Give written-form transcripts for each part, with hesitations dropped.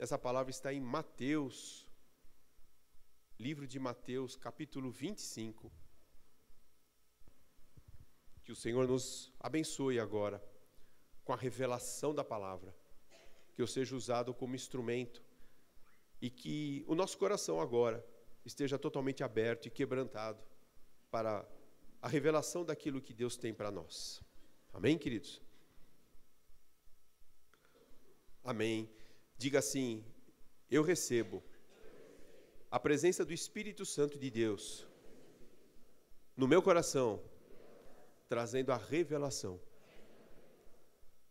Essa palavra está em Mateus, livro de Mateus, capítulo 25. Que o Senhor nos abençoe agora com a revelação da palavra, que eu seja usado como instrumento e que o nosso coração agora esteja totalmente aberto e quebrantado para a revelação daquilo que Deus tem para nós. Amém, queridos? Amém. Diga assim: eu recebo a presença do Espírito Santo de Deus no meu coração, trazendo a revelação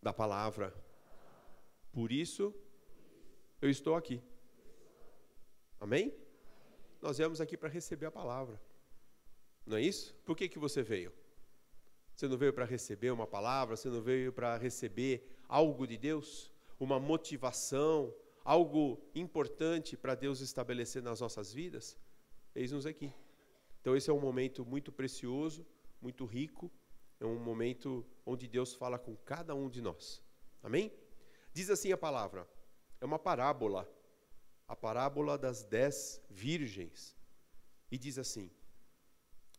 da palavra. Por isso, eu estou aqui. Amém? Nós viemos aqui para receber a palavra. Não é isso? Por que você veio? Você não veio para receber uma palavra? Você não veio para receber algo de Deus? Uma motivação, algo importante para Deus estabelecer nas nossas vidas? Eis-nos aqui. Então esse é um momento muito precioso, muito rico. É um momento onde Deus fala com cada um de nós. Amém? Diz assim a palavra. É uma parábola. A parábola das 10 virgens. E diz assim: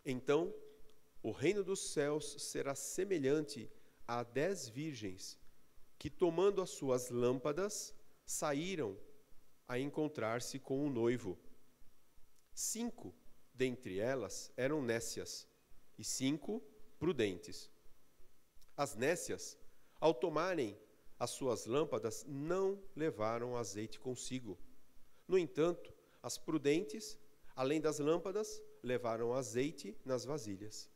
então, o reino dos céus será semelhante a 10 virgens que, tomando as suas lâmpadas, saíram a encontrar-se com o noivo. 5 dentre elas eram nécias e 5 prudentes. As nécias, ao tomarem as suas lâmpadas, não levaram azeite consigo. No entanto, as prudentes, além das lâmpadas, levaram azeite nas vasilhas.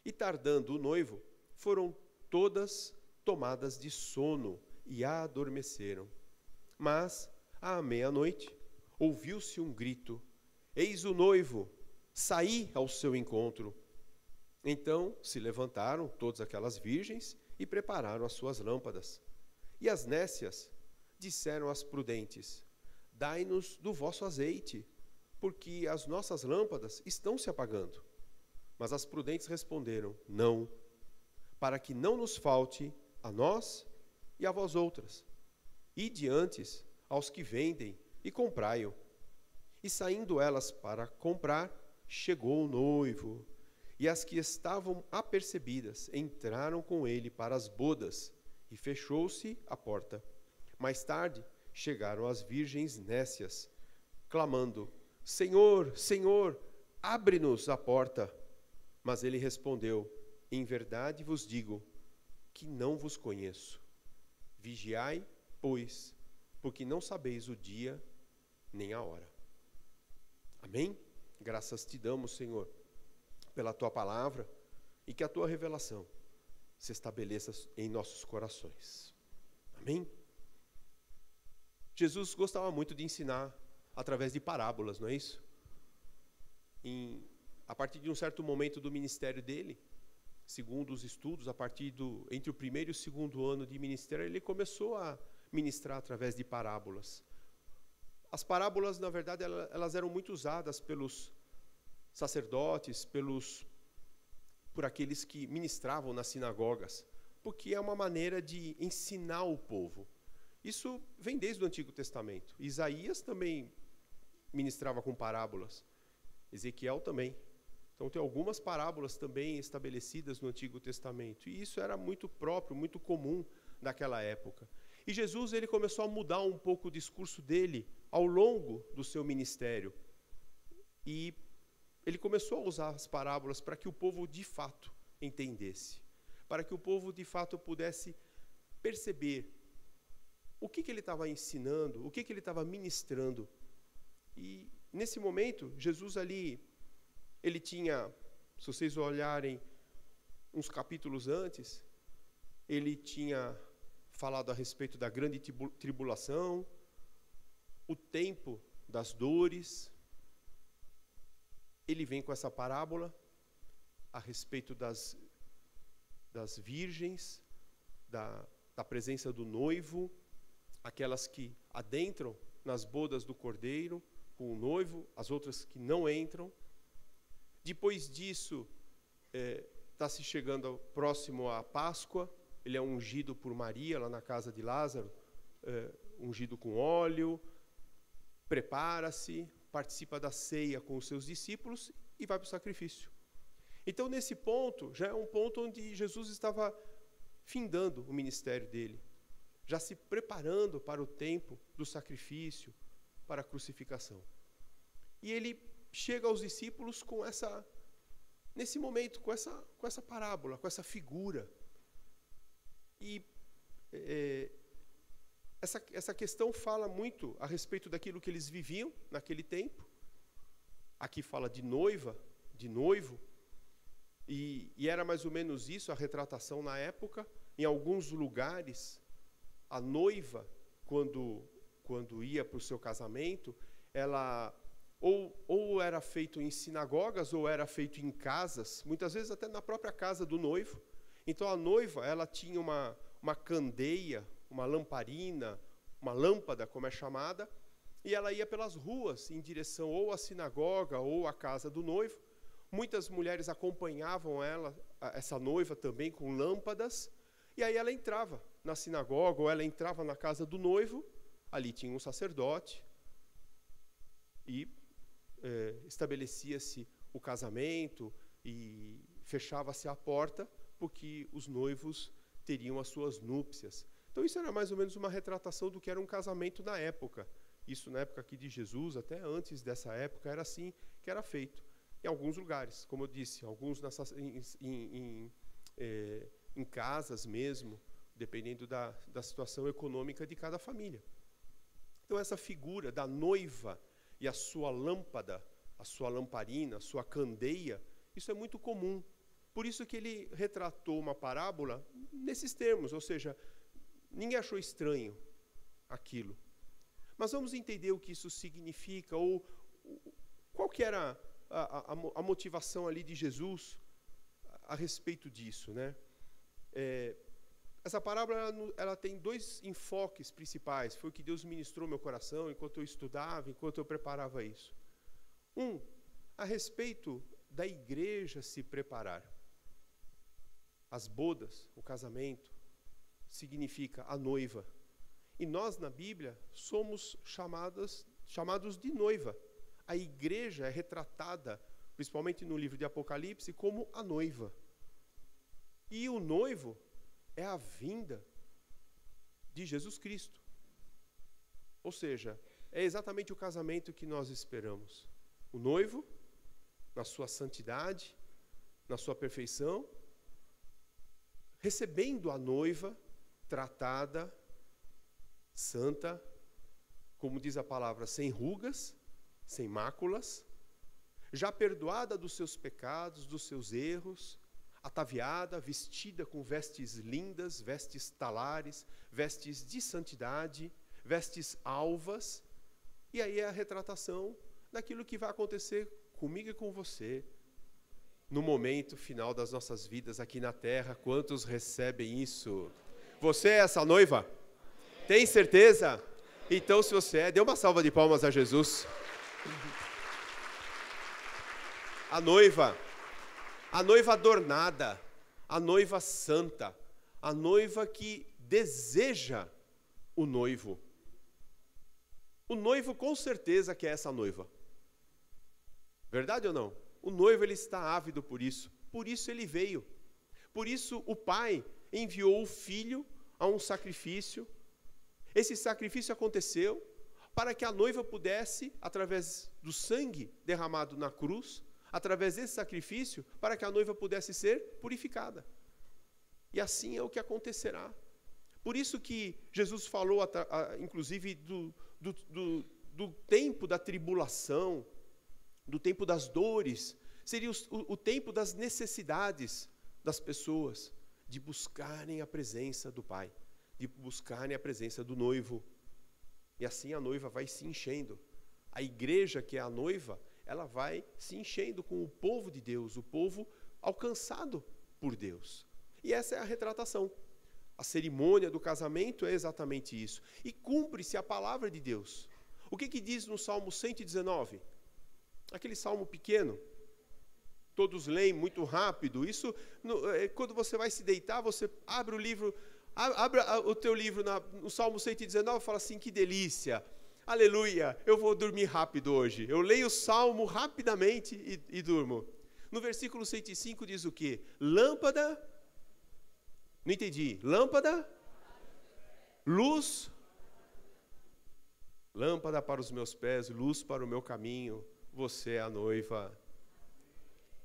E tardando o noivo, foram todas tomadas de sono e adormeceram. Mas, à meia-noite, ouviu-se um grito: eis o noivo, saí ao seu encontro. Então se levantaram todas aquelas virgens e prepararam as suas lâmpadas. E as nécias disseram às prudentes: dai-nos do vosso azeite, porque as nossas lâmpadas estão se apagando. Mas as prudentes responderam: não, para que não nos falte a nós e a vós outras. Ide antes aos que vendem e comprai-o. E saindo elas para comprar, chegou o noivo. E as que estavam apercebidas entraram com ele para as bodas, e fechou-se a porta. Mais tarde chegaram as virgens nécias, clamando: Senhor, Senhor, abre-nos a porta. Mas ele respondeu: em verdade vos digo que não vos conheço. Vigiai, pois, porque não sabeis o dia nem a hora. Amém? Graças te damos, Senhor, pela tua palavra, e que a tua revelação se estabeleça em nossos corações. Amém? Jesus gostava muito de ensinar através de parábolas, não é isso? A partir de um certo momento do ministério dele, segundo os estudos, entre o primeiro e o segundo ano de ministério, ele começou a ministrar através de parábolas. As parábolas, na verdade, elas eram muito usadas pelos sacerdotes, por aqueles que ministravam nas sinagogas, porque é uma maneira de ensinar o povo. Isso vem desde o Antigo Testamento. Isaías também ministrava com parábolas. Ezequiel também. Então tem algumas parábolas também estabelecidas no Antigo Testamento. E isso era muito próprio, muito comum naquela época. E Jesus ele começou a mudar um pouco o discurso dele ao longo do seu ministério. E ele começou a usar as parábolas para que o povo de fato entendesse. Para que o povo de fato pudesse perceber o que ele estava ensinando, o que ele estava ministrando. E nesse momento, Jesus ali, ele tinha, se vocês olharem uns capítulos antes, ele tinha falado a respeito da grande tribulação, o tempo das dores. Ele vem com essa parábola a respeito das virgens, da presença do noivo, aquelas que adentram nas bodas do cordeiro com o noivo, as outras que não entram. Depois disso, está se chegando próximo à Páscoa, ele é ungido por Maria, lá na casa de Lázaro, ungido com óleo, prepara-se, participa da ceia com os seus discípulos e vai para o sacrifício. Então, nesse ponto, já é um ponto onde Jesus estava findando o ministério dele, já se preparando para o tempo do sacrifício, para a crucificação. E ele chega aos discípulos nesse momento, com essa parábola, com essa figura. E essa questão fala muito a respeito daquilo que eles viviam naquele tempo. Aqui fala de noiva, de noivo, e era mais ou menos isso a retratação na época. Em alguns lugares, a noiva, quando ia para o seu casamento, ela ou era feito em sinagogas ou era feito em casas, muitas vezes até na própria casa do noivo. Então a noiva, ela tinha uma candeia, uma lamparina, uma lâmpada, como é chamada, e ela ia pelas ruas em direção ou à sinagoga ou à casa do noivo. Muitas mulheres acompanhavam essa noiva também com lâmpadas, e aí ela entrava na sinagoga ou ela entrava na casa do noivo, ali tinha um sacerdote, e estabelecia-se o casamento e fechava-se a porta, porque os noivos teriam as suas núpcias. Então isso era mais ou menos uma retratação do que era um casamento na época. Isso na época aqui de Jesus, até antes dessa época, era assim que era feito. Em alguns lugares, como eu disse, alguns em casas mesmo, dependendo da situação econômica de cada família. Então essa figura da noiva e a sua lâmpada, a sua lamparina, a sua candeia, isso é muito comum. Por isso que ele retratou uma parábola nesses termos, ou seja, ninguém achou estranho aquilo. Mas vamos entender o que isso significa, ou qual que era a motivação ali de Jesus a respeito disso, né? Essa parábola ela tem dois enfoques principais. Foi o que Deus ministrou no meu coração enquanto eu estudava, enquanto eu preparava isso. A respeito da igreja se preparar. As bodas, o casamento, significa a noiva. E nós, na Bíblia, somos chamados de noiva. A igreja é retratada, principalmente no livro de Apocalipse, como a noiva. E o noivo é a vinda de Jesus Cristo. Ou seja, é exatamente o casamento que nós esperamos. O noivo, na sua santidade, na sua perfeição, recebendo a noiva tratada, santa, como diz a palavra, sem rugas, sem máculas, já perdoada dos seus pecados, dos seus erros, ataviada, vestida com vestes lindas, vestes talares, vestes de santidade, vestes alvas. E aí é a retratação daquilo que vai acontecer comigo e com você no momento final das nossas vidas aqui na terra. Quantos recebem isso? Você é essa noiva? Tem certeza? Então, se você dê uma salva de palmas a Jesus. A noiva adornada, a noiva santa, a noiva que deseja o noivo. O noivo com certeza quer essa noiva. Verdade ou não? O noivo ele está ávido por isso ele veio. Por isso o pai enviou o filho a um sacrifício. Esse sacrifício aconteceu para que a noiva pudesse, através do sangue derramado na cruz, através desse sacrifício, para que a noiva pudesse ser purificada. E assim é o que acontecerá. Por isso que Jesus falou, inclusive, do tempo da tribulação, do tempo das dores, seria o tempo das necessidades das pessoas, de buscarem a presença do Pai, de buscarem a presença do noivo. E assim a noiva vai se enchendo. A igreja, que é a noiva, ela vai se enchendo com o povo de Deus, o povo alcançado por Deus. E essa é a retratação. A cerimônia do casamento é exatamente isso. E cumpre-se a palavra de Deus. O que diz no Salmo 119? Aquele salmo pequeno. Todos leem muito rápido. Isso, quando você vai se deitar, você abre o livro Abra o teu livro no Salmo 119 e fala assim, que delícia, aleluia, eu vou dormir rápido hoje. Eu leio o Salmo rapidamente e durmo. No versículo 105 diz o quê? Lâmpada, não entendi, lâmpada, luz, lâmpada para os meus pés, luz para o meu caminho. Você é a noiva.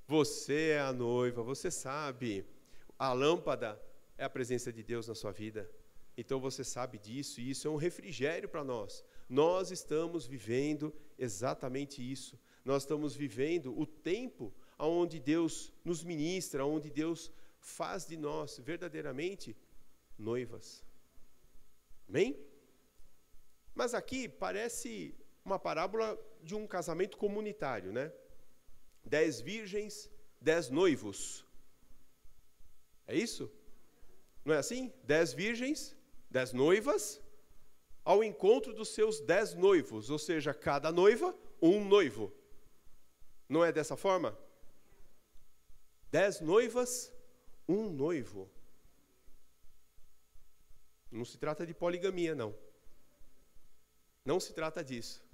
Você é a noiva, você sabe. A lâmpada é a presença de Deus na sua vida. Então você sabe disso, e isso é um refrigério para nós. Nós estamos vivendo exatamente isso. Nós estamos vivendo o tempo onde Deus nos ministra, onde Deus faz de nós verdadeiramente noivas. Amém? Mas aqui parece uma parábola de um casamento comunitário, né? 10 virgens, 10 noivos. É isso? Não é assim? 10 virgens, 10 noivas, ao encontro dos seus 10 noivos, ou seja, cada noiva, um noivo. Não é dessa forma? 10 noivas, um noivo. Não se trata de poligamia, não. Não se trata disso.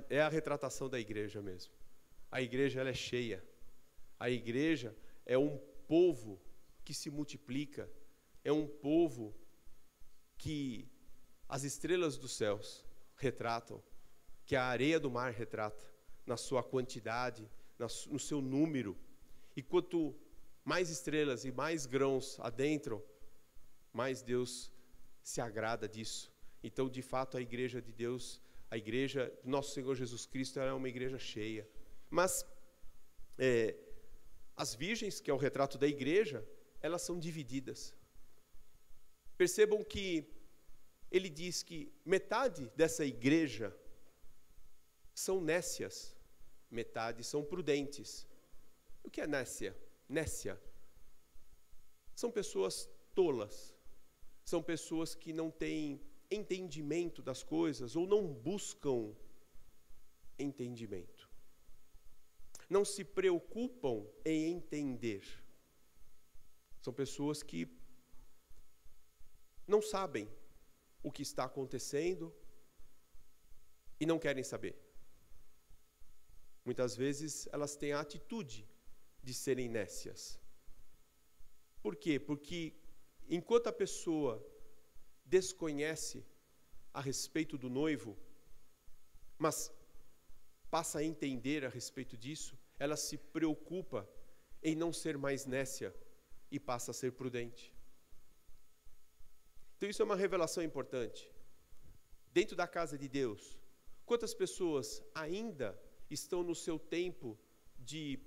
É a retratação da igreja mesmo. A igreja ela é cheia. A igreja é um povo que se multiplica. É um povo que as estrelas dos céus retratam, que a areia do mar retrata, na sua quantidade, no seu número. E quanto mais estrelas e mais grãos adentram, mais Deus se agrada disso. Então, de fato, a igreja de Deus, a igreja do nosso Senhor Jesus Cristo, ela é uma igreja cheia. Mas as virgens, que é o retrato da igreja, elas são divididas. Percebam que ele diz que metade dessa igreja são nécias, metade são prudentes. O que é nécia? Nécia. São pessoas tolas. São pessoas que não têm entendimento das coisas ou não buscam entendimento. Não se preocupam em entender. São pessoas que não sabem o que está acontecendo e não querem saber. Muitas vezes elas têm a atitude de serem nécias. Por quê? Porque enquanto a pessoa desconhece a respeito do noivo, mas passa a entender a respeito disso, ela se preocupa em não ser mais nécia e passa a ser prudente. Então isso é uma revelação importante. Dentro da casa de Deus, quantas pessoas ainda estão no seu tempo de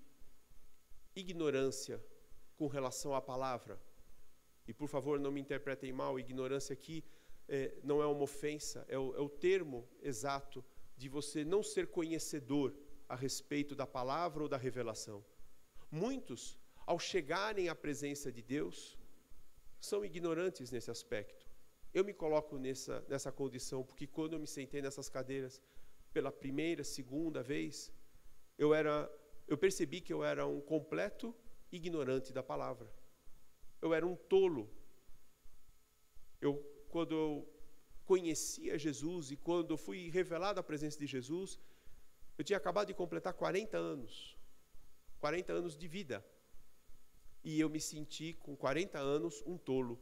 ignorância com relação à palavra? E por favor, não me interpretem mal, ignorância aqui não é uma ofensa, é o termo exato de você não ser conhecedor a respeito da palavra ou da revelação. Muitos, ao chegarem à presença de Deus, são ignorantes nesse aspecto. Eu me coloco nessa condição, porque quando eu me sentei nessas cadeiras pela primeira, segunda vez, eu percebi que eu era um completo ignorante da palavra. Eu era um tolo. Quando eu conhecia Jesus e quando eu fui revelado à presença de Jesus, eu tinha acabado de completar 40 anos. 40 anos de vida. E eu me senti, com 40 anos, um tolo.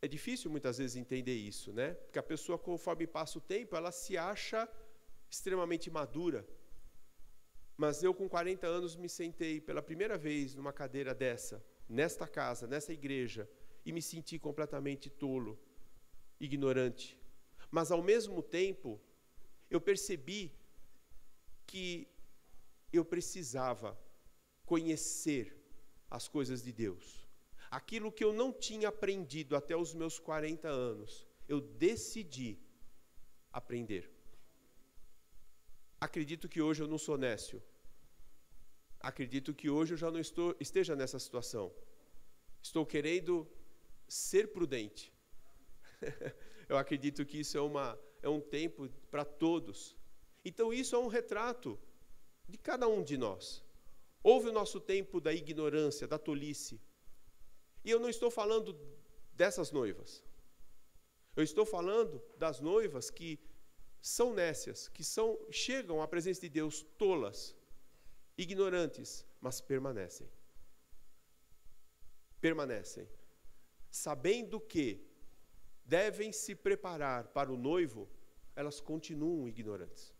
É difícil muitas vezes entender isso, né? Porque a pessoa, conforme passa o tempo, ela se acha extremamente madura. Mas eu, com 40 anos, me sentei pela primeira vez numa cadeira dessa, nesta casa, nessa igreja, e me senti completamente tolo, ignorante. Mas, ao mesmo tempo, eu percebi que eu precisava conhecer as coisas de Deus. Aquilo que eu não tinha aprendido até os meus 40 anos, eu decidi aprender. Acredito que hoje eu não sou nécio. Acredito que hoje eu já não esteja nessa situação. Estou querendo ser prudente. Eu acredito que isso é um tempo para todos. Então isso é um retrato de cada um de nós. Houve o nosso tempo da ignorância, da tolice. E eu não estou falando dessas noivas. Eu estou falando das noivas que são nécias, que chegam à presença de Deus tolas, ignorantes, mas permanecem. Permanecem, sabendo que devem se preparar para o noivo, elas continuam ignorantes.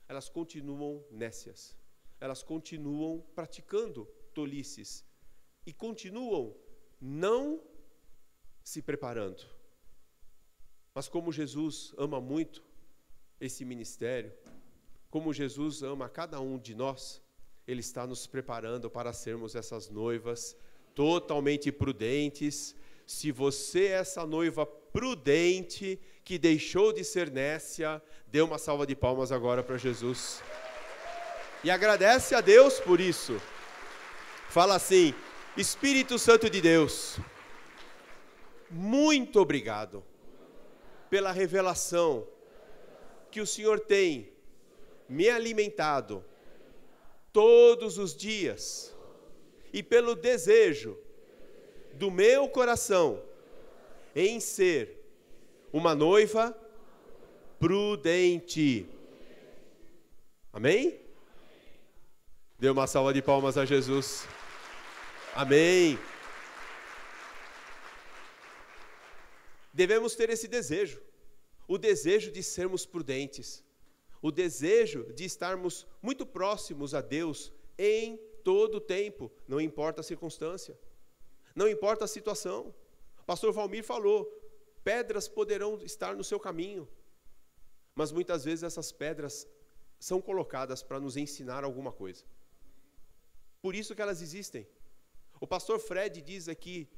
Elas continuam nécias. Elas continuam praticando tolices e continuam não se preparando. Mas como Jesus ama muito esse ministério, como Jesus ama cada um de nós, Ele está nos preparando para sermos essas noivas totalmente prudentes. Se você é essa noiva prudente, que deixou de ser nécia, dê uma salva de palmas agora para Jesus. E agradece a Deus por isso. Fala assim: Espírito Santo de Deus, muito obrigado pela revelação que o Senhor tem me alimentado todos os dias e pelo desejo do meu coração em ser uma noiva prudente. Amém? Dê uma salva de palmas a Jesus. Amém. Devemos ter esse desejo, o desejo de sermos prudentes, o desejo de estarmos muito próximos a Deus em todo o tempo, não importa a circunstância, não importa a situação. O pastor Valmir falou, pedras poderão estar no seu caminho, mas muitas vezes essas pedras são colocadas para nos ensinar alguma coisa. Por isso que elas existem. O pastor Fred diz aqui,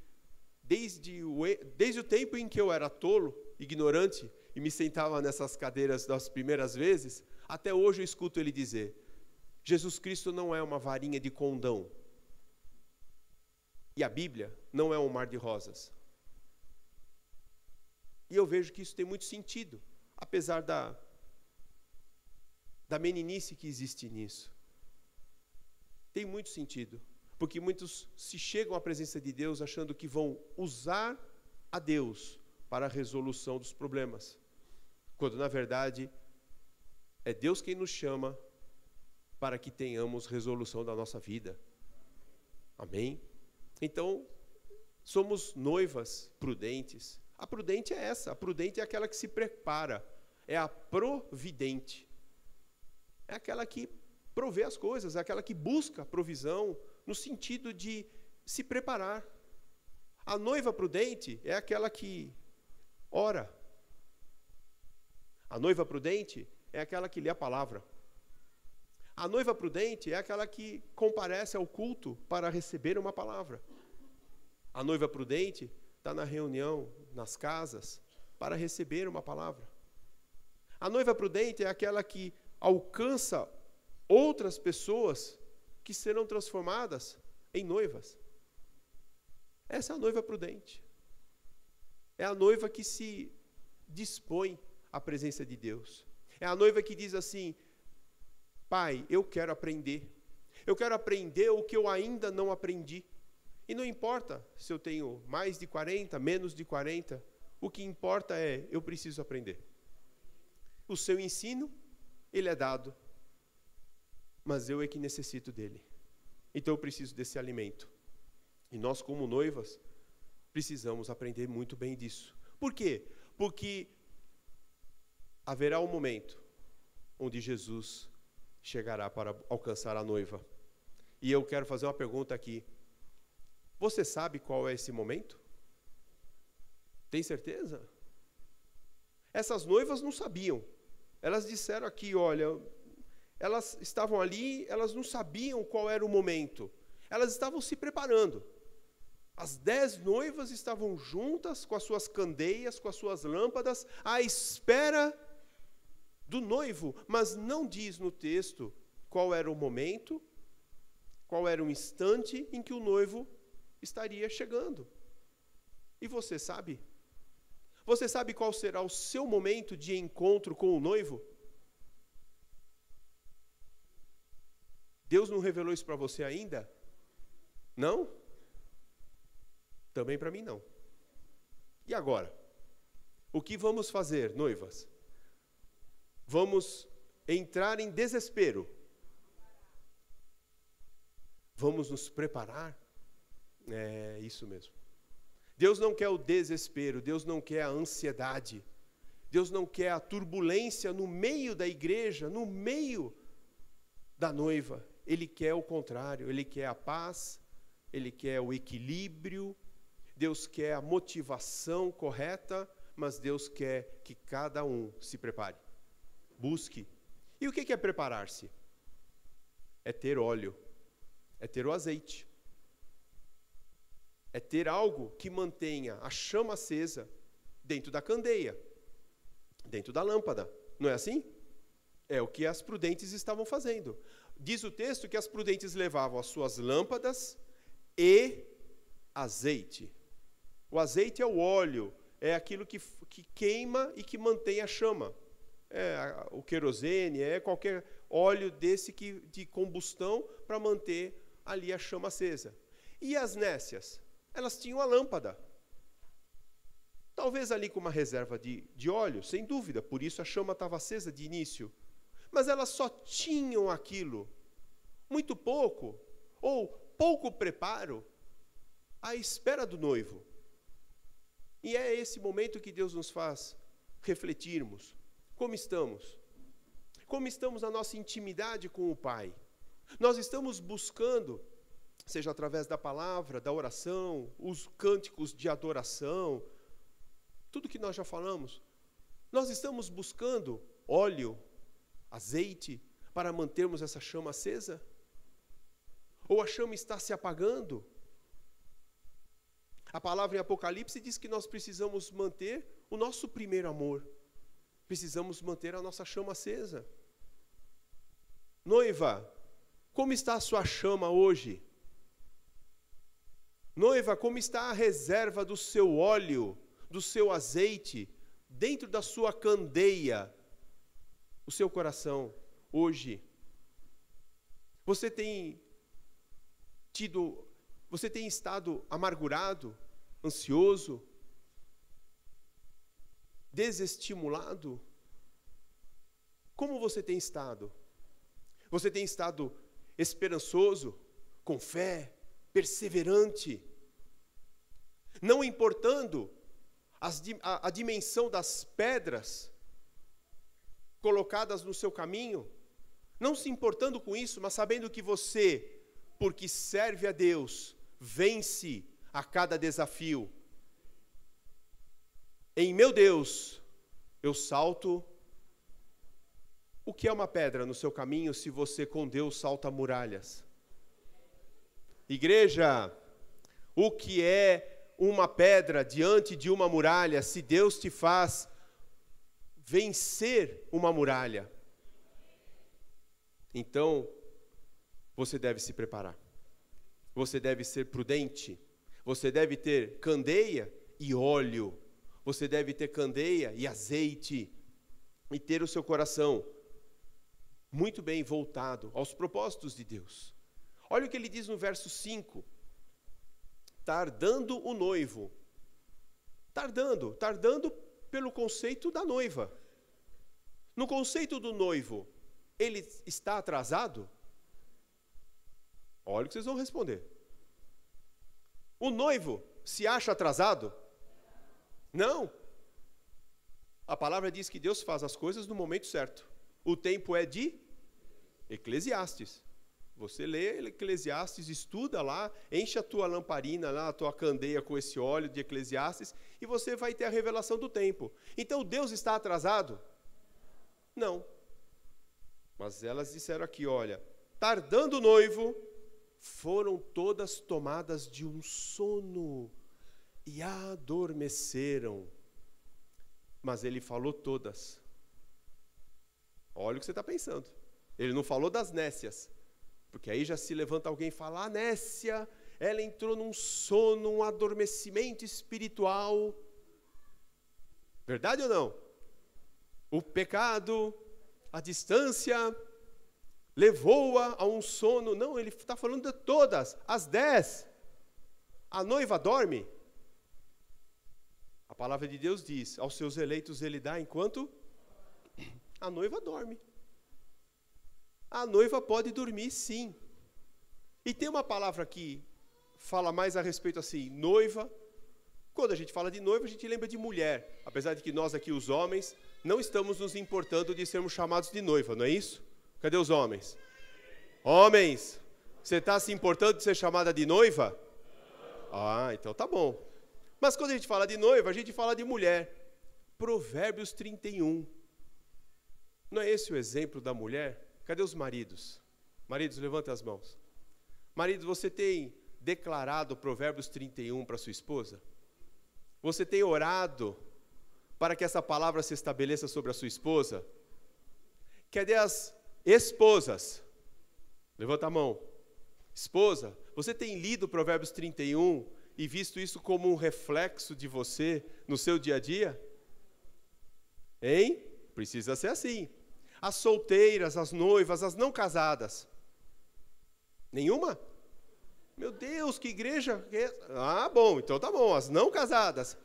desde o tempo em que eu era tolo, ignorante, e me sentava nessas cadeiras das primeiras vezes, até hoje eu escuto ele dizer, Jesus Cristo não é uma varinha de condão. E a Bíblia não é um mar de rosas. E eu vejo que isso tem muito sentido, apesar da meninice que existe nisso. Tem muito sentido, porque muitos se chegam à presença de Deus achando que vão usar a Deus para a resolução dos problemas, quando na verdade é Deus quem nos chama para que tenhamos resolução da nossa vida. Amém? Então, somos noivas prudentes. A prudente é essa, a prudente é aquela que se prepara, é a providente. É aquela que provê as coisas, é aquela que busca provisão no sentido de se preparar. A noiva prudente é aquela que ora. A noiva prudente é aquela que lê a palavra. A noiva prudente é aquela que comparece ao culto para receber uma palavra. A noiva prudente está na reunião, nas casas, para receber uma palavra. A noiva prudente é aquela que alcança outras pessoas que serão transformadas em noivas. Essa é a noiva prudente. É a noiva que se dispõe à presença de Deus. É a noiva que diz assim, Pai, eu quero aprender. Eu quero aprender o que eu ainda não aprendi. E não importa se eu tenho mais de 40, menos de 40, o que importa é, eu preciso aprender. O seu ensino, ele é dado, mas eu é que necessito dele. Então eu preciso desse alimento. E nós, como noivas, precisamos aprender muito bem disso. Por quê? Porque haverá um momento onde Jesus chegará para alcançar a noiva. E eu quero fazer uma pergunta aqui. Você sabe qual é esse momento? Tem certeza? Essas noivas não sabiam. Elas disseram aqui, olha, elas estavam ali, elas não sabiam qual era o momento. Elas estavam se preparando. As 10 noivas estavam juntas com as suas candeias, com as suas lâmpadas, à espera do noivo, mas não diz no texto qual era o momento, qual era o instante em que o noivo estaria chegando. E você sabe? Você sabe qual será o seu momento de encontro com o noivo? Deus não revelou isso para você ainda? Não? Também para mim não. E agora? O que vamos fazer, noivas? Vamos entrar em desespero? Vamos nos preparar? É isso mesmo. Deus não quer o desespero, Deus não quer a ansiedade, Deus não quer a turbulência no meio da igreja, no meio da noiva. Ele quer o contrário, Ele quer a paz, Ele quer o equilíbrio, Deus quer a motivação correta, mas Deus quer que cada um se prepare, busque. E o que é preparar-se? É ter óleo, é ter o azeite, é ter algo que mantenha a chama acesa dentro da candeia, dentro da lâmpada. Não é assim? É o que as prudentes estavam fazendo. Diz o texto que as prudentes levavam as suas lâmpadas e azeite. O azeite é o óleo, é aquilo que queima e que mantém a chama. É o querosene, é qualquer óleo desse de combustão para manter ali a chama acesa. E as nécias? Elas tinham a lâmpada. Talvez ali com uma reserva de óleo, sem dúvida, por isso a chama estava acesa de início. Mas elas só tinham aquilo, muito pouco, ou pouco preparo, à espera do noivo. E é esse momento que Deus nos faz refletirmos. Como estamos? Como estamos na nossa intimidade com o Pai? Nós estamos buscando, seja através da palavra, da oração, os cânticos de adoração, tudo que nós já falamos, nós estamos buscando óleo, azeite, para mantermos essa chama acesa? Ou a chama está se apagando? A palavra em Apocalipse diz que nós precisamos manter o nosso primeiro amor. Precisamos manter a nossa chama acesa. Noiva, como está a sua chama hoje? Noiva, como está a reserva do seu óleo, do seu azeite, dentro da sua candeia, o seu coração, hoje? Você tem estado amargurado, ansioso, desestimulado? Como você tem estado? Você tem estado esperançoso, com fé, perseverante, não importando a dimensão das pedras colocadas no seu caminho, não se importando com isso, mas sabendo que você, porque serve a Deus, vence a cada desafio. Em meu Deus, eu salto. O que é uma pedra no seu caminho se você com Deus salta muralhas? Igreja, o que é uma pedra diante de uma muralha se Deus te faz vencer uma muralha? Então, você deve se preparar. Você deve ser prudente. Você deve ter candeia e óleo. Você deve ter candeia e azeite. E ter o seu coração muito bem voltado aos propósitos de Deus. Olha o que ele diz no verso 5. Tardando o noivo. Tardando pelo conceito da noiva. No conceito do noivo, ele está atrasado? Olha o que vocês vão responder. O noivo se acha atrasado? Não. A palavra diz que Deus faz as coisas no momento certo. O tempo é de Eclesiastes. Você lê Eclesiastes, estuda lá, enche a tua lamparina, lá, a tua candeia com esse óleo de Eclesiastes, e você vai ter a revelação do tempo. Então, Deus está atrasado? Não. Mas elas disseram aqui, olha, tardando o noivo, foram todas tomadas de um sono e adormeceram. Mas ele falou todas. Olha o que você está pensando. Ele não falou das nécias, porque aí já se levanta alguém e fala, a nécia, ela entrou num sono, um adormecimento espiritual. Verdade ou não? O pecado, a distância, levou-a a um sono. Não, ele está falando de todas, as 10. A noiva dorme? palavra de Deus diz, aos seus eleitos ele dá enquanto a noiva dorme. A noiva pode dormir, sim. E tem uma palavra que fala mais a respeito assim, noiva. Quando a gente fala de noiva, a gente lembra de mulher. Apesar de que nós aqui, os homens, não estamos nos importando de sermos chamados de noiva, não é isso? Cadê os homens? Homens, você está se importando de ser chamada de noiva? Ah, então tá bom. Mas quando a gente fala de noiva, a gente fala de mulher. Provérbios 31. Não é esse o exemplo da mulher? Cadê os maridos? Maridos, levantem as mãos. Maridos, você tem declarado Provérbios 31 para sua esposa? Você tem orado para que essa palavra se estabeleça sobre a sua esposa? Cadê as esposas? Levanta a mão. Esposa, você tem lido Provérbios 31 e visto isso como um reflexo de você no seu dia a dia? Hein? Precisa ser assim. As solteiras, as noivas, as não casadas. Nenhuma? Meu Deus, que igreja! Ah, bom, então tá bom. As não casadas.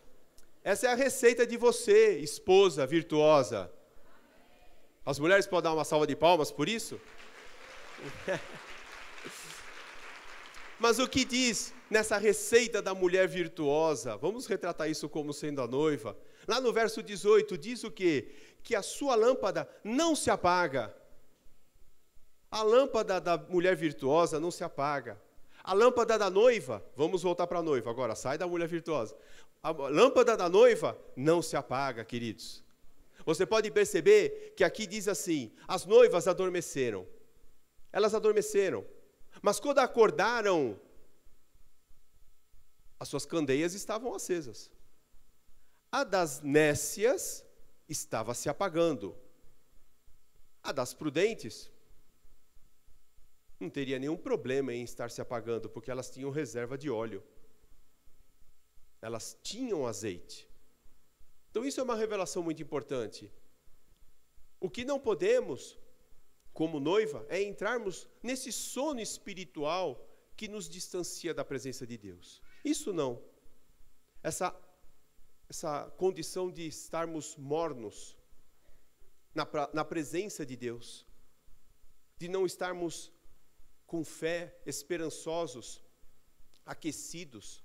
Essa é a receita de você, esposa virtuosa. As mulheres podem dar uma salva de palmas por isso? Mas o que diz nessa receita da mulher virtuosa? Vamos retratar isso como sendo a noiva. Lá no verso 18 diz o quê? Que a sua lâmpada não se apaga. A lâmpada da mulher virtuosa não se apaga. A lâmpada da noiva, vamos voltar para a noiva agora, sai da mulher virtuosa. A lâmpada da noiva não se apaga, queridos. Você pode perceber que aqui diz assim, as noivas adormeceram. Elas adormeceram. Mas quando acordaram, as suas candeias estavam acesas. A das nécias estava se apagando. A das prudentes não teria nenhum problema em estar se apagando, porque elas tinham reserva de óleo. Elas tinham azeite. Então isso é uma revelação muito importante. O que não podemos, como noiva, é entrarmos nesse sono espiritual que nos distancia da presença de Deus. Isso não. Essa condição de estarmos mornos na presença de Deus, de não estarmos com fé, esperançosos, aquecidos.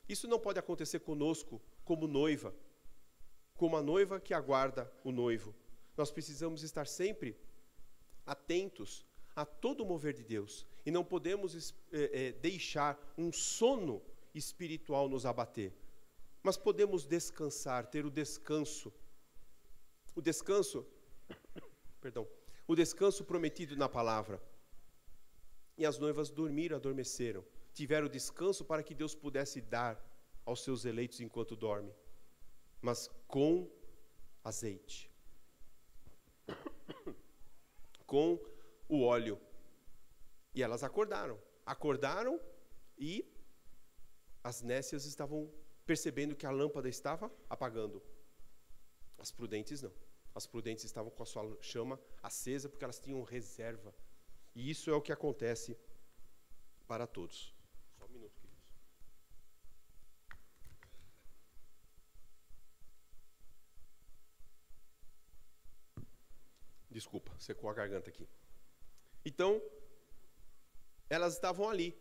Isso não pode acontecer conosco como noiva, como a noiva que aguarda o noivo. Nós precisamos estar sempre atentos a todo o mover de Deus e não podemos deixar um sono espiritual nos abater. Mas podemos descansar, ter o descanso prometido na palavra. E as noivas dormiram, adormeceram, tiveram descanso para que Deus pudesse dar aos seus eleitos enquanto dormem, mas com azeite, com o óleo. E elas acordaram e as nécias estavam percebendo que a lâmpada estava apagando. As prudentes não. As prudentes estavam com a sua chama acesa porque elas tinham reserva. E isso é o que acontece para todos. Só um minuto, queridos. Desculpa, secou a garganta aqui. Então, elas estavam ali,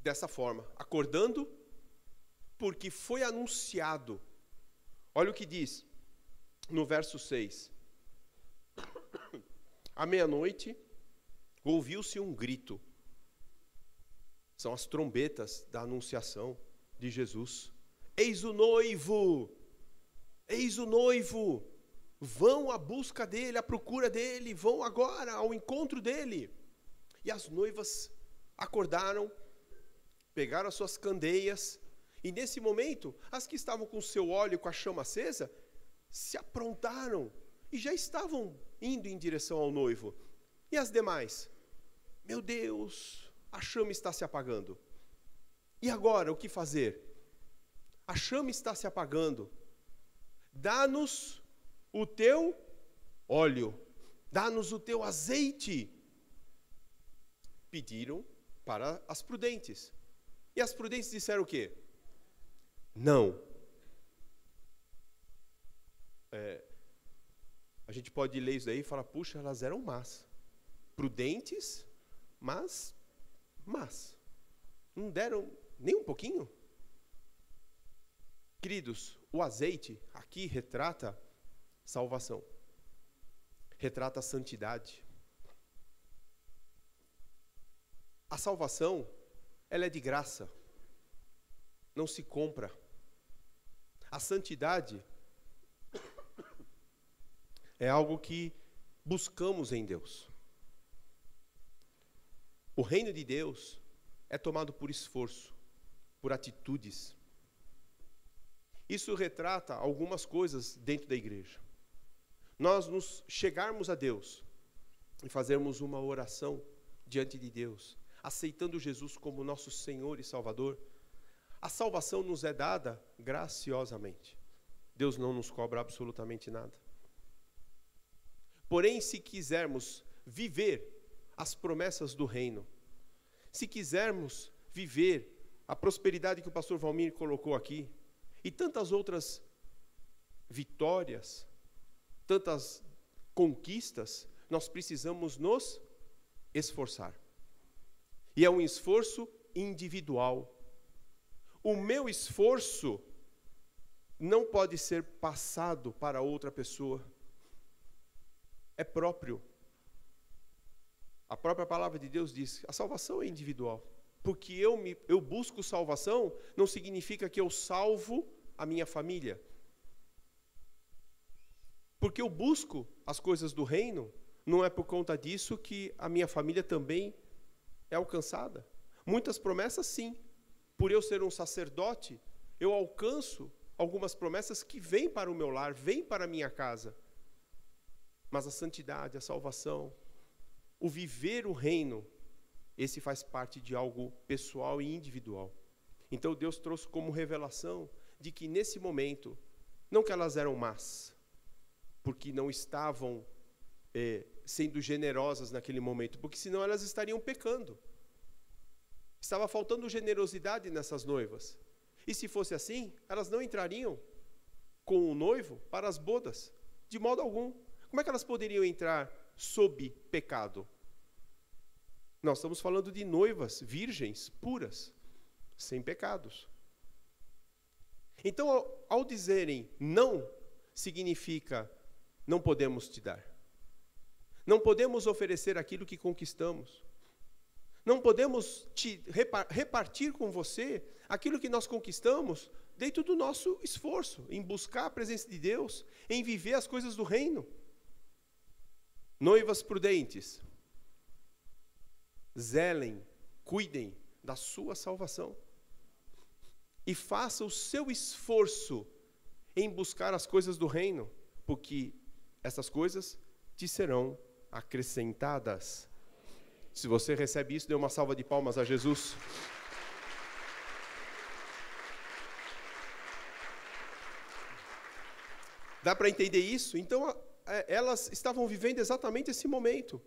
dessa forma, acordando, porque foi anunciado. Olha o que diz no verso 6. À meia-noite, ouviu-se um grito. São as trombetas da anunciação de Jesus. Eis o noivo! Eis o noivo! Vão à busca dele, à procura dele, vão agora ao encontro dele. E as noivas acordaram, pegaram as suas candeias, e nesse momento, as que estavam com o seu óleo, com a chama acesa, se aprontaram e já estavam indo em direção ao noivo. E as demais? Meu Deus, a chama está se apagando. E agora, o que fazer? A chama está se apagando. Dá-nos o teu óleo, dá-nos o teu azeite. Pediram para as prudentes. E as prudentes disseram o quê? Não, A gente pode ler isso daí e falar, puxa, elas eram más. Prudentes, mas não deram nem um pouquinho. Queridos, o azeite aqui retrata salvação. Retrata a santidade. A salvação, ela é de graça. Não se compra. A santidade é algo que buscamos em Deus. O reino de Deus é tomado por esforço, por atitudes. Isso retrata algumas coisas dentro da igreja. Nós nos chegarmos a Deus e fazermos uma oração diante de Deus, aceitando Jesus como nosso Senhor e Salvador, a salvação nos é dada graciosamente. Deus não nos cobra absolutamente nada. Porém, se quisermos viver as promessas do reino, se quisermos viver a prosperidade que o pastor Valmir colocou aqui, e tantas outras vitórias, tantas conquistas, nós precisamos nos esforçar. E é um esforço individual. O meu esforço não pode ser passado para outra pessoa. É próprio. A própria palavra de Deus diz, a salvação é individual. Porque eu busco salvação, não significa que eu salvo a minha família. Porque eu busco as coisas do reino, não é por conta disso que a minha família também é alcançada. Muitas promessas, sim. Por eu ser um sacerdote, eu alcanço algumas promessas que vêm para o meu lar, vêm para a minha casa. Mas a santidade, a salvação, o viver o reino, esse faz parte de algo pessoal e individual. Então Deus trouxe como revelação de que nesse momento, não que elas eram más, porque não estavam sendo generosas naquele momento, porque senão elas estariam pecando. Estava faltando generosidade nessas noivas. E se fosse assim, elas não entrariam com o noivo para as bodas, de modo algum. Como é que elas poderiam entrar sob pecado? Nós estamos falando de noivas virgens, puras, sem pecados. Então, ao dizerem não, significa não podemos te dar. Não podemos oferecer aquilo que conquistamos. Não podemos repartir com você aquilo que nós conquistamos dentro do nosso esforço, em buscar a presença de Deus, em viver as coisas do reino. Noivas prudentes, zelem, cuidem da sua salvação. E faça o seu esforço em buscar as coisas do reino, porque essas coisas te serão acrescentadas. Se você recebe isso, dê uma salva de palmas a Jesus. Dá para entender isso? Então, elas estavam vivendo exatamente esse momento,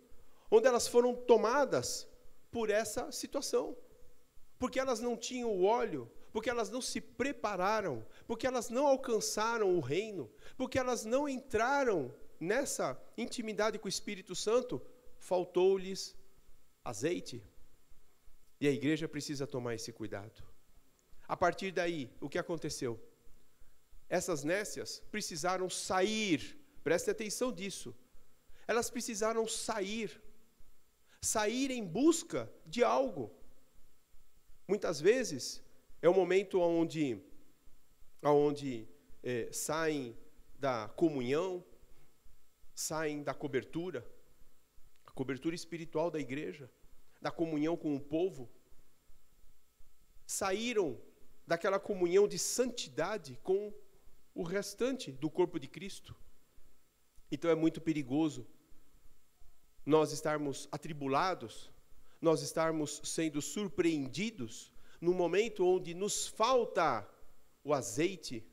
onde elas foram tomadas por essa situação. Porque elas não tinham o óleo, porque elas não se prepararam, porque elas não alcançaram o reino, porque elas não entraram nessa intimidade com o Espírito Santo, faltou-lhes azeite. E a igreja precisa tomar esse cuidado. A partir daí, o que aconteceu? Essas nécias precisaram sair, preste atenção disso. Elas precisaram sair em busca de algo. Muitas vezes, é o momento onde saem da comunhão, saem da cobertura, a cobertura espiritual da igreja, da comunhão com o povo, saíram daquela comunhão de santidade com o restante do corpo de Cristo. Então é muito perigoso nós estarmos atribulados, nós estarmos sendo surpreendidos no momento onde nos falta o azeite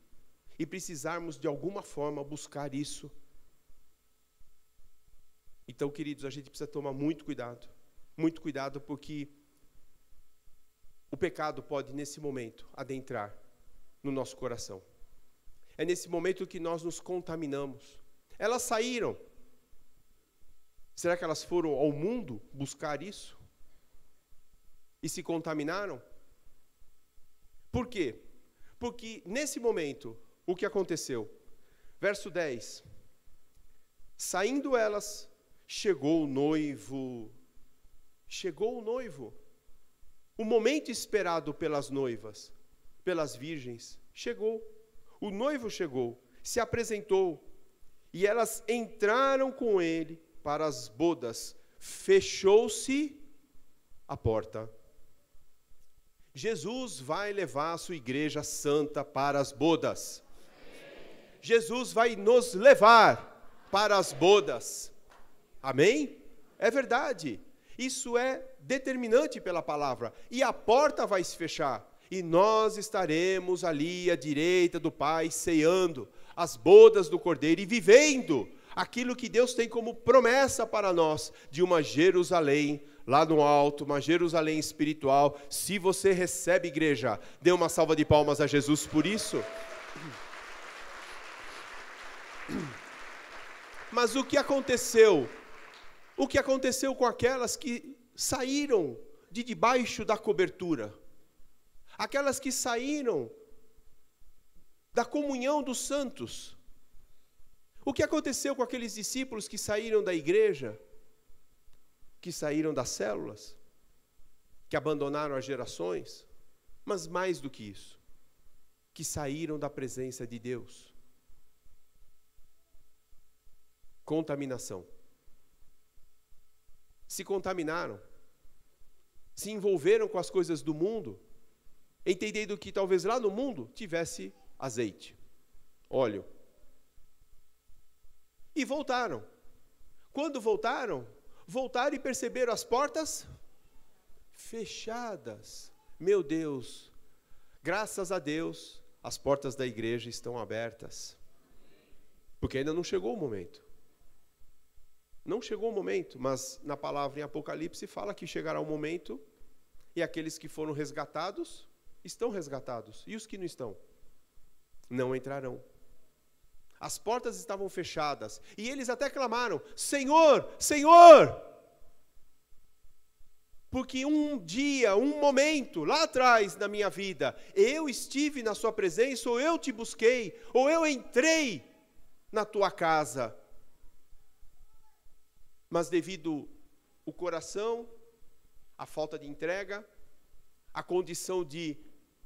e precisarmos de alguma forma buscar isso. Então, queridos, a gente precisa tomar muito cuidado, porque o pecado pode, nesse momento, adentrar no nosso coração. é nesse momento que nós nos contaminamos. Elas saíram. Será que elas foram ao mundo buscar isso? E se contaminaram? Por quê? Porque nesse momento, o que aconteceu? Verso 10. Saindo elas, chegou o noivo. Chegou o noivo. O momento esperado pelas noivas, pelas virgens, chegou. O noivo chegou, se apresentou, e elas entraram com ele para as bodas. Fechou-se a porta. Jesus vai levar a sua igreja santa para as bodas. Jesus vai nos levar para as bodas. Amém? É verdade. Isso é determinante pela palavra. E a porta vai se fechar. E nós estaremos ali à direita do Pai, ceando as bodas do Cordeiro e vivendo aquilo que Deus tem como promessa para nós, de uma Jerusalém lá no alto, uma Jerusalém espiritual. Se você recebe, igreja, dê uma salva de palmas a Jesus por isso. Mas o que aconteceu? O que aconteceu com aquelas que saíram de debaixo da cobertura? Aquelas que saíram da comunhão dos santos? O que aconteceu com aqueles discípulos que saíram da igreja? Que saíram das células? Que abandonaram as gerações? Mas mais do que isso, que saíram da presença de Deus. Contaminação. Se contaminaram, se envolveram com as coisas do mundo, entendendo que talvez lá no mundo tivesse azeite, óleo. E voltaram. Quando voltaram e perceberam as portas fechadas. Meu Deus, graças a Deus, as portas da igreja estão abertas. Porque ainda não chegou o momento. Não chegou o momento, mas na palavra em Apocalipse fala que chegará o momento e aqueles que foram resgatados estão resgatados. E os que não estão? Não entrarão. As portas estavam fechadas e eles até clamaram: Senhor, Senhor! Porque um dia, um momento, lá atrás na minha vida, eu estive na sua presença, ou eu te busquei, ou eu entrei na tua casa. Mas devido ao coração, a falta de entrega, a condição de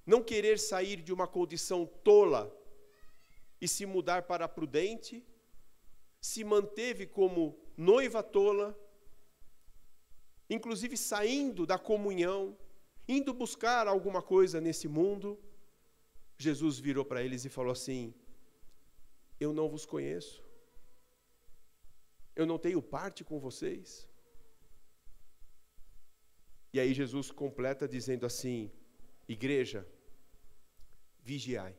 não querer sair de uma condição tola e se mudar para prudente, se manteve como noiva tola, inclusive saindo da comunhão, indo buscar alguma coisa nesse mundo. Jesus virou para eles e falou assim: eu não vos conheço. Eu não tenho parte com vocês. E aí Jesus completa dizendo assim: igreja, vigiai,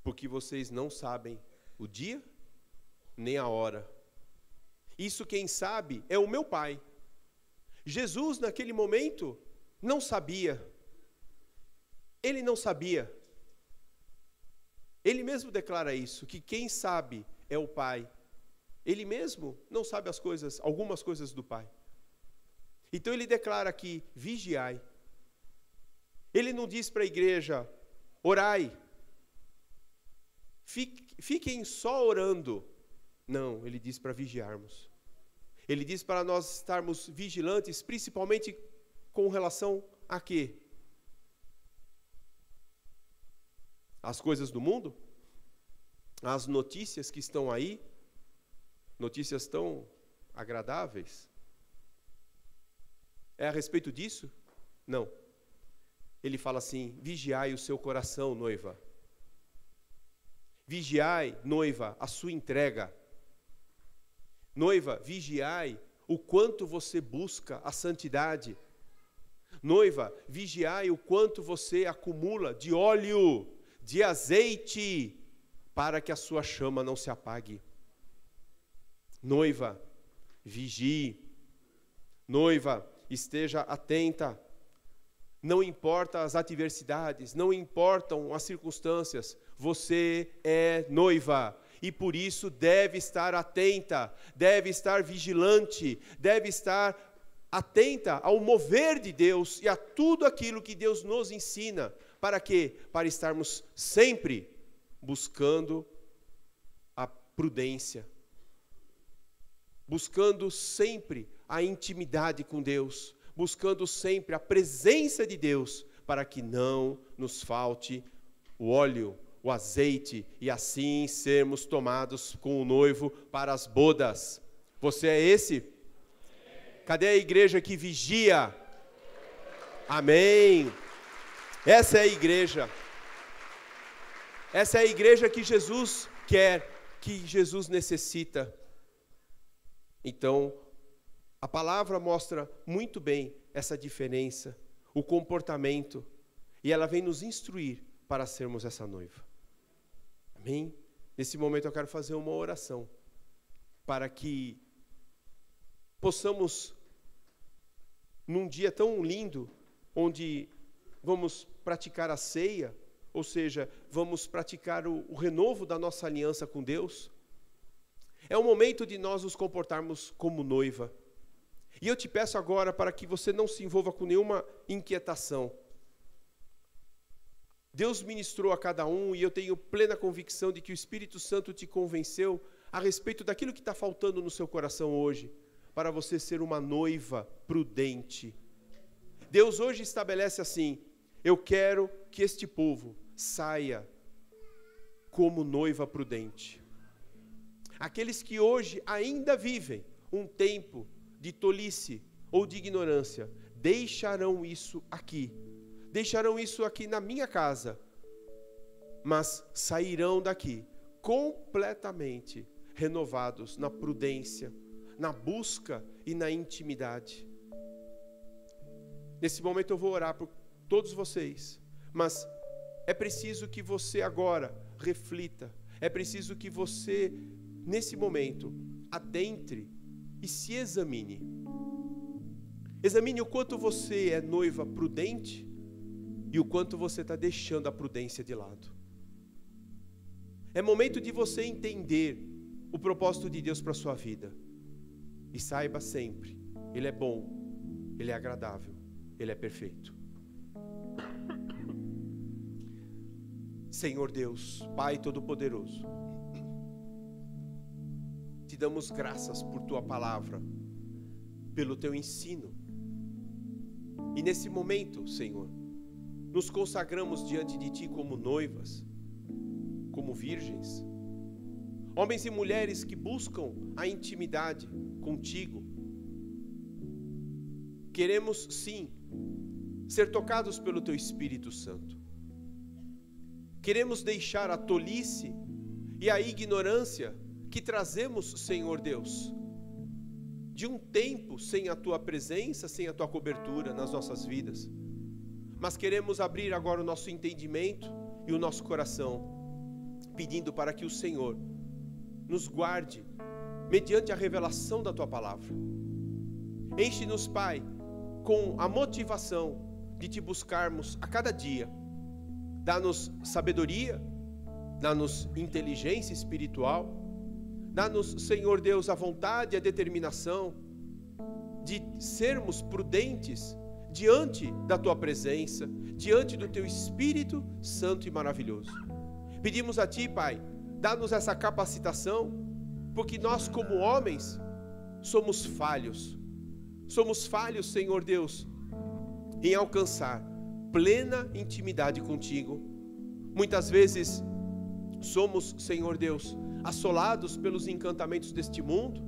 porque vocês não sabem o dia nem a hora. Isso quem sabe é o meu Pai. Jesus naquele momento não sabia. Ele não sabia. Ele mesmo declara isso, que quem sabe é o Pai. Ele mesmo não sabe as coisas, algumas coisas do Pai. Então ele declara aqui: vigiai. Ele não diz para a igreja: orai. Fiquem só orando. Não, ele diz para vigiarmos. Ele diz para nós estarmos vigilantes, principalmente com relação a quê? As coisas do mundo? As notícias que estão aí? Notícias tão agradáveis? É a respeito disso? Não. Ele fala assim: vigiai o seu coração, noiva. Vigiai, noiva, a sua entrega. Noiva, vigiai o quanto você busca a santidade. Noiva, vigiai o quanto você acumula de óleo, de azeite, para que a sua chama não se apague. Noiva, vigie. Noiva, esteja atenta. não importa as adversidades, não importam as circunstâncias, você é noiva. E por isso deve estar atenta, deve estar vigilante, deve estar atenta ao mover de Deus e a tudo aquilo que Deus nos ensina. Para quê? Para estarmos sempre buscando a prudência, buscando sempre a intimidade com Deus, buscando sempre a presença de Deus, para que não nos falte o óleo, o azeite, e assim sermos tomados com o noivo para as bodas. Você é esse? Cadê a igreja que vigia? Amém. Essa é a igreja. Essa é a igreja que Jesus quer, que Jesus necessita. Então, a palavra mostra muito bem essa diferença, o comportamento, e ela vem nos instruir para sermos essa noiva. Amém? Nesse momento eu quero fazer uma oração, para que possamos, num dia tão lindo, onde vamos praticar a ceia, ou seja, vamos praticar o renovo da nossa aliança com Deus, é o momento de nós nos comportarmos como noiva. E eu te peço agora para que você não se envolva com nenhuma inquietação. Deus ministrou a cada um e eu tenho plena convicção de que o Espírito Santo te convenceu a respeito daquilo que está faltando no seu coração hoje, para você ser uma noiva prudente. Deus hoje estabelece assim: eu quero que este povo saia como noiva prudente. Aqueles que hoje ainda vivem um tempo de tolice ou de ignorância, deixarão isso aqui na minha casa, mas sairão daqui completamente renovados na prudência, na busca e na intimidade. Nesse momento eu vou orar por todos vocês, mas é preciso que você agora reflita, é preciso que você, nesse momento, adentre e se examine. Examine o quanto você é noiva prudente e o quanto você está deixando a prudência de lado. É momento de você entender o propósito de Deus para a sua vida. E saiba sempre, Ele é bom, Ele é agradável, Ele é perfeito. Senhor Deus, Pai Todo-Poderoso, te damos graças por Tua palavra, pelo Teu ensino. E nesse momento, Senhor, nos consagramos diante de Ti como noivas, como virgens, homens e mulheres que buscam a intimidade contigo. Queremos, sim, ser tocados pelo Teu Espírito Santo. Queremos deixar a tolice e a ignorância que trazemos, Senhor Deus, de um tempo sem a Tua presença, sem a Tua cobertura nas nossas vidas. Mas queremos abrir agora o nosso entendimento e o nosso coração, pedindo para que o Senhor nos guarde mediante a revelação da Tua palavra. Enche-nos, Pai, com a motivação de Te buscarmos a cada dia. Dá-nos sabedoria, dá-nos inteligência espiritual, dá-nos, Senhor Deus, a vontade e a determinação de sermos prudentes diante da Tua presença, diante do Teu Espírito Santo e maravilhoso. Pedimos a Ti, Pai, dá-nos essa capacitação, porque nós, como homens, somos falhos. Somos falhos, Senhor Deus, em alcançar plena intimidade contigo. Muitas vezes somos, Senhor Deus, assolados pelos encantamentos deste mundo.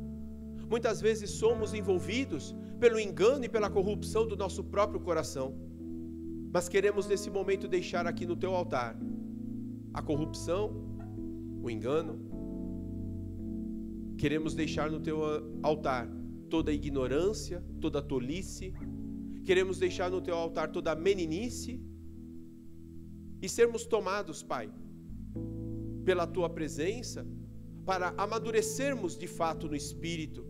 Muitas vezes somos envolvidos pelo engano e pela corrupção do nosso próprio coração. Mas queremos nesse momento deixar aqui no Teu altar a corrupção, o engano. Queremos deixar no Teu altar toda a ignorância, toda a tolice. Queremos deixar no Teu altar toda a meninice e sermos tomados, Pai, pela Tua presença, para amadurecermos de fato no Espírito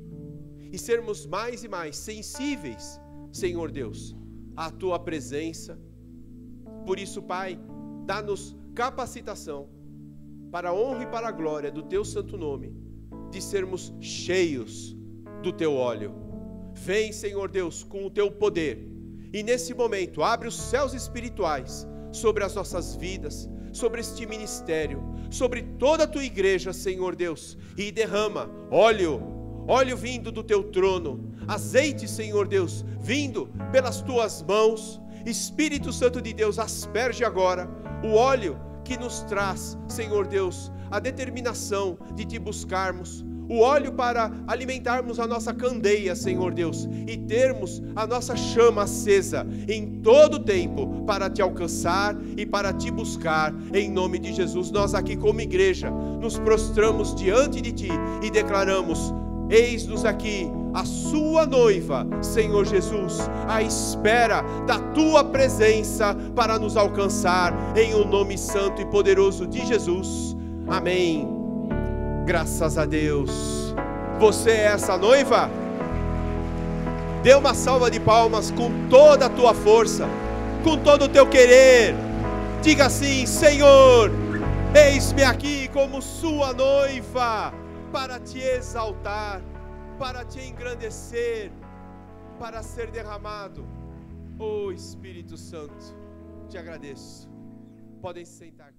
e sermos mais e mais sensíveis, Senhor Deus, à tua presença. Por isso, Pai, dá-nos capacitação para a honra e para a glória do teu santo nome, de sermos cheios do teu óleo. Vem, Senhor Deus, com o teu poder, e nesse momento abre os céus espirituais sobre as nossas vidas, sobre este ministério, sobre toda a tua igreja, Senhor Deus, e derrama óleo vindo do teu trono, azeite, Senhor Deus, vindo pelas tuas mãos. Espírito Santo de Deus, asperge agora o óleo que nos traz, Senhor Deus, a determinação de te buscarmos, o óleo para alimentarmos a nossa candeia, Senhor Deus, e termos a nossa chama acesa em todo tempo para te alcançar e para te buscar, em nome de Jesus. Nós aqui como igreja nos prostramos diante de ti e declaramos: eis-nos aqui, a sua noiva, Senhor Jesus, à espera da tua presença para nos alcançar, em o nome santo e poderoso de Jesus. Amém. Graças a Deus. Você é essa noiva? Dê uma salva de palmas com toda a tua força, com todo o teu querer. Diga assim: Senhor, eis-me aqui como sua noiva, para te exaltar, para te engrandecer, para ser derramado. Oh Espírito Santo, te agradeço. Podem se sentar.